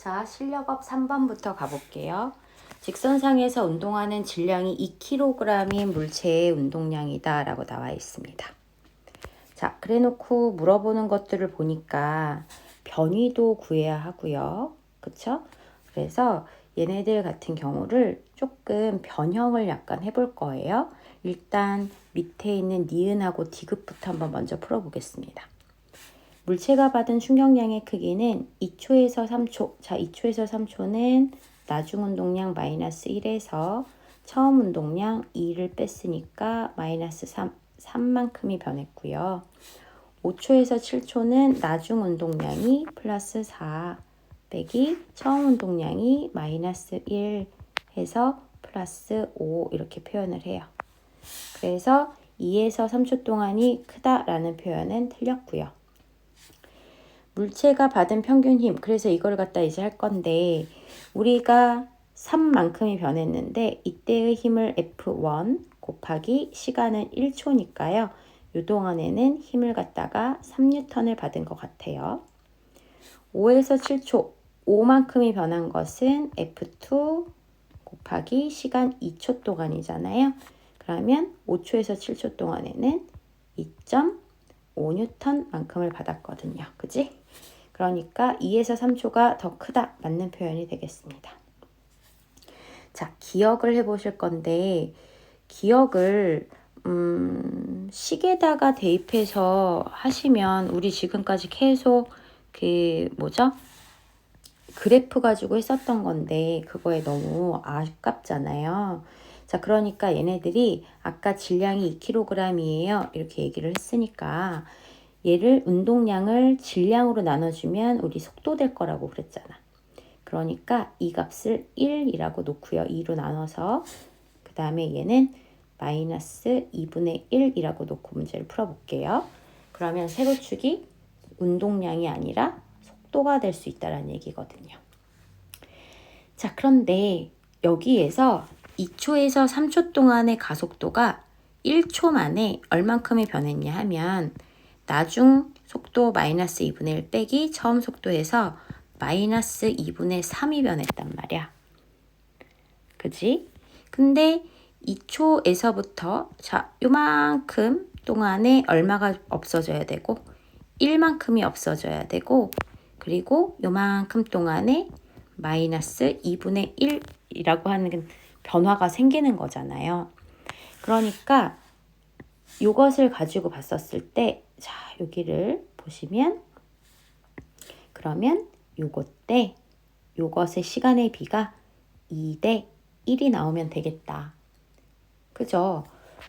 자, 실력업 3번부터 가볼게요. 직선상에서 운동하는 질량이 2kg인 물체의 운동량이다 라고 나와 있습니다. 자, 그래 놓고 물어보는 것들을 보니까 변위도 구해야 하고요. 그쵸? 그래서 얘네들 같은 경우를 조금 변형을 약간 해볼 거예요. 일단 밑에 있는 니은하고 디귿부터 한번 먼저 풀어보겠습니다. 물체가 받은 충격량의 크기는 2초에서 3초. 자, 2초에서 3초는 나중 운동량 마이너스 1에서 처음 운동량 2를 뺐으니까 마이너스 3만큼이 변했고요. 5초에서 7초는 나중 운동량이 플러스 4 빼기 처음 운동량이 마이너스 1 해서 플러스 5 이렇게 표현을 해요. 그래서 2에서 3초 동안이 크다라는 표현은 틀렸고요. 물체가 받은 평균 힘, 그래서 이걸 갖다 이제 할 건데 우리가 3만큼이 변했는데 이때의 힘을 F1 곱하기 시간은 1초니까요. 이 동안에는 힘을 갖다가 3N을 받은 것 같아요. 5에서 7초, 5만큼이 변한 것은 F2 곱하기 시간 2초 동안이잖아요. 그러면 5초에서 7초 동안에는 2.5N만큼을 받았거든요. 그지? 그러니까 2에서 3초가 더 크다. 맞는 표현이 되겠습니다. 자, 기억을 해보실 건데 기억을 식에다가 대입해서 하시면 우리 지금까지 계속 그래프 가지고 했었던 건데 그거에 너무 아깝잖아요. 자, 그러니까 얘네들이 아까 질량이 2kg이에요. 이렇게 얘기를 했으니까 얘를 운동량을 질량으로 나눠주면 우리 속도 될 거라고 그랬잖아. 그러니까 이 값을 1이라고 놓고요. 2로 나눠서 그 다음에 얘는 마이너스 2분의 1이라고 놓고 문제를 풀어볼게요. 그러면 세로축이 운동량이 아니라 속도가 될 수 있다는 얘기거든요. 자, 그런데 여기에서 2초에서 3초 동안의 가속도가 1초 만에 얼만큼이 변했냐 하면 나중 속도 마이너스 2분의 1 빼기 처음 속도에서 마이너스 2분의 3이 변했단 말이야. 그지? 근데 2초에서부터 자, 요만큼 동안에 얼마가 없어져야 되고 1만큼이 없어져야 되고 그리고 요만큼 동안에 마이너스 2분의 1이라고 하는 변화가 생기는 거잖아요. 그러니까 요것을 가지고 봤었을 때 자, 여기를 보시면 그러면 요것대 요것의 시간의 비가 2대 1이 나오면 되겠다. 그죠?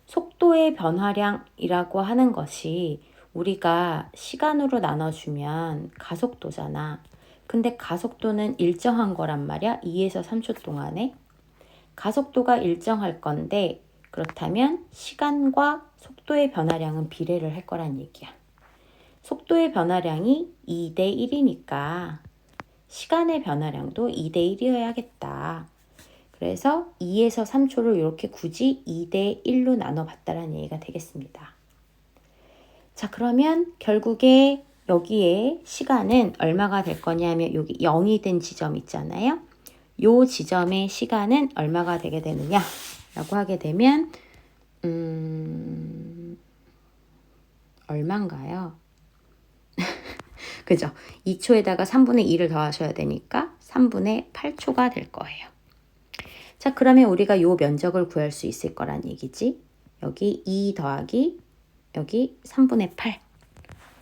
속도의 변화량이라고 하는 것이 우리가 시간으로 나눠주면 가속도잖아. 근데 가속도는 일정한 거란 말이야. 2에서 3초 동안에. 가속도가 일정할 건데 그렇다면 시간과 속도의 변화량은 비례를 할 거란 얘기야. 속도의 변화량이 2대 1이니까 시간의 변화량도 2대 1이어야겠다. 그래서 2에서 3초를 이렇게 굳이 2대 1로 나눠봤다는 얘기가 되겠습니다. 자, 그러면 결국에 여기에 시간은 얼마가 될 거냐면 여기 0이 된 지점 있잖아요. 요 지점의 시간은 얼마가 되게 되느냐 라고 하게 되면 얼마인가요? 그죠? 2초에다가 3분의 2를 더하셔야 되니까 3분의 8초가 될 거예요. 자, 그러면 우리가 요 면적을 구할 수 있을 거란 얘기지. 여기 2 더하기 여기 3분의 8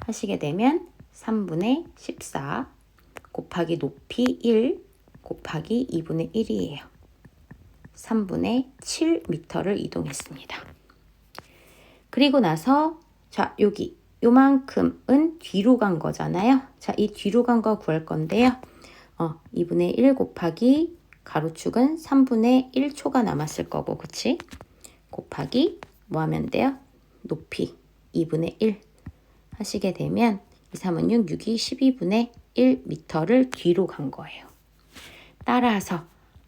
하시게 되면 3분의 14 곱하기 높이 1 곱하기 2분의 1이에요. 3분의 7m를 이동했습니다. 그리고 나서 자, 여기 요만큼은 뒤로 간 거잖아요. 자, 이 뒤로 간 거 구할 건데요. 2분의 1 곱하기 가로축은 3분의 1초가 남았을 거고, 그치? 곱하기 뭐 하면 돼요? 높이 2분의 1 하시게 되면 2, 3은 6, 6이 12분의 1m를 뒤로 간 거예요. 따라서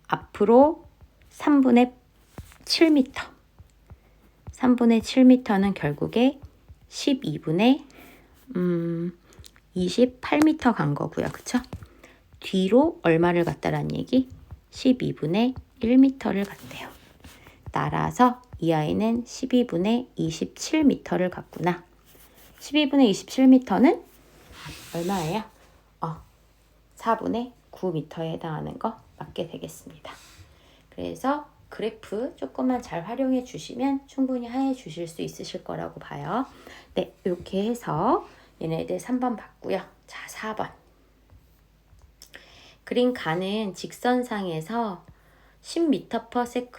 앞으로 3분의 7m 3분의 7m는 결국에 12분의 28m 간 거고요. 그쵸? 뒤로 얼마를 갔다라는 얘기? 12분의 1m를 갔대요. 따라서 이 아이는 12분의 27m를 갔구나. 12분의 27m는 얼마예요? 4분의 9m에 해당하는 거 맞게 되겠습니다. 그래서 그래프 조금만 잘 활용해 주시면 충분히 해 주실 수 있으실 거라고 봐요. 네, 이렇게 해서 얘네들 3번 봤고요. 자, 4번. 그림 가는 직선상에서 10m/s의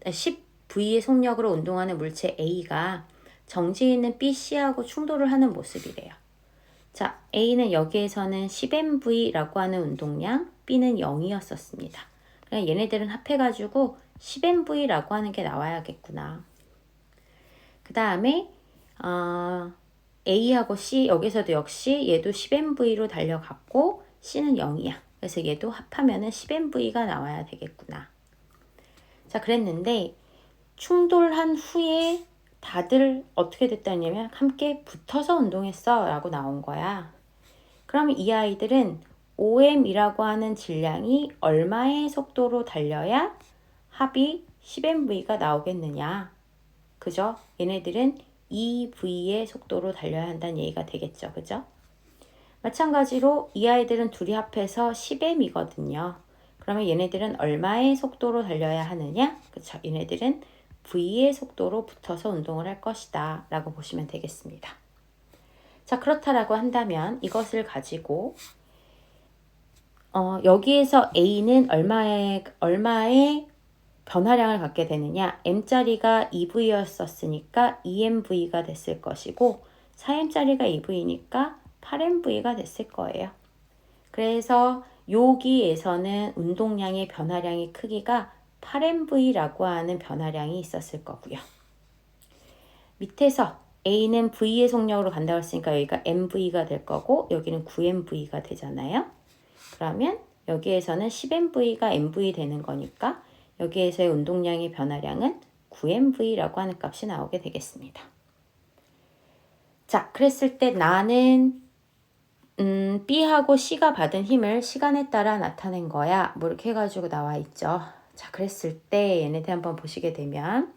10V의 속력으로 운동하는 물체 A가 정지에 있는 BC하고 충돌을 하는 모습이래요. 자, A는 여기에서는 10mV라고 하는 운동량, B는 0이었었습니다. 그냥 얘네들은 합해가지고 10mV라고 하는 게 나와야겠구나. 그 다음에 A하고 C 여기서도 역시 얘도 10mV로 달려갔고 C는 0이야. 그래서 얘도 합하면은 10mV가 나와야 되겠구나. 자, 그랬는데 충돌한 후에 다들 어떻게 됐다냐면 함께 붙어서 운동했어 라고 나온 거야. 그럼 이 아이들은 OM이라고 하는 질량이 얼마의 속도로 달려야 합이 10mV가 나오겠느냐. 그죠? 얘네들은 2V의 속도로 달려야 한다는 얘기가 되겠죠. 그죠? 마찬가지로 이 아이들은 둘이 합해서 10m이거든요. 그러면 얘네들은 얼마의 속도로 달려야 하느냐? 그쵸? 얘네들은 V의 속도로 붙어서 운동을 할 것이다 라고 보시면 되겠습니다. 자, 그렇다라고 한다면 이것을 가지고 여기에서 A는 얼마의 변화량을 갖게 되느냐? M짜리가 2V였었으니까 2MV가 됐을 것이고 4M짜리가 2V니까 8MV가 됐을 거예요. 그래서 여기에서는 운동량의 변화량의 크기가 8MV라고 하는 변화량이 있었을 거고요. 밑에서 A는 V의 속력으로 간다고 했으니까 여기가 MV가 될 거고 여기는 9MV가 되잖아요. 그러면 여기에서는 10MV가 MV 되는 거니까 여기에서의 운동량의 변화량은 9MV라고 하는 값이 나오게 되겠습니다. 자, 그랬을 때 나는 B하고 C가 받은 힘을 시간에 따라 나타낸 거야. 뭐 이렇게 해가지고 나와 있죠. 자, 그랬을 때 얘네들 한번 보시게 되면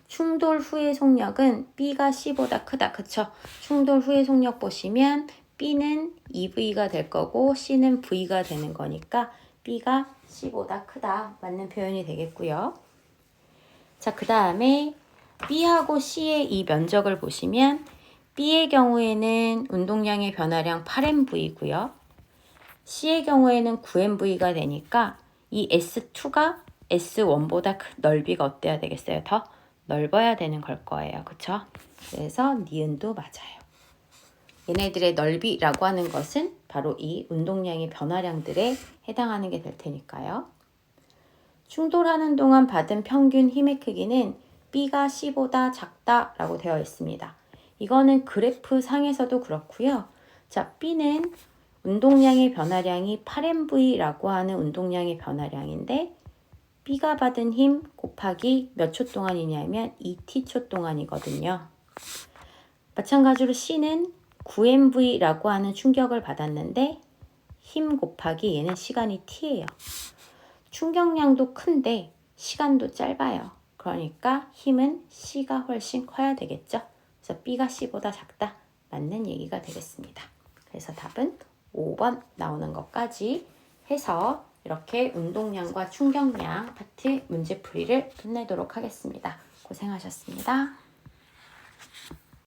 충돌 후의 속력은 B가 C보다 크다. 그쵸? 충돌 후의 속력 보시면 B는 2V가 될 거고 C는 V가 되는 거니까 B가 C보다 크다. 맞는 표현이 되겠고요. 자, 그 다음에 B하고 C의 이 면적을 보시면 B의 경우에는 운동량의 변화량 8MV고요. C의 경우에는 9MV가 되니까 이 S2가 S1보다 넓이가 어때야 되겠어요? 더 넓어야 되는 걸 거예요. 그쵸? 그래서 니은도 맞아요. 얘네들의 넓이라고 하는 것은 바로 이 운동량의 변화량들에 해당하는 게 될 테니까요. 충돌하는 동안 받은 평균 힘의 크기는 B가 C보다 작다라고 되어 있습니다. 이거는 그래프 상에서도 그렇고요. 자, B는 운동량의 변화량이 8MV라고 하는 운동량의 변화량인데 B가 받은 힘 곱하기 몇 초 동안이냐면 2t초 동안이거든요. 마찬가지로 C는 9MV라고 하는 충격을 받았는데 힘 곱하기 얘는 시간이 t예요. 충격량도 큰데 시간도 짧아요. 그러니까 힘은 C가 훨씬 커야 되겠죠. 그래서 B가 C보다 작다. 맞는 얘기가 되겠습니다. 그래서 답은 5번 나오는 것까지 해서 이렇게 운동량과 충격량 파트 문제풀이를 끝내도록 하겠습니다. 고생하셨습니다.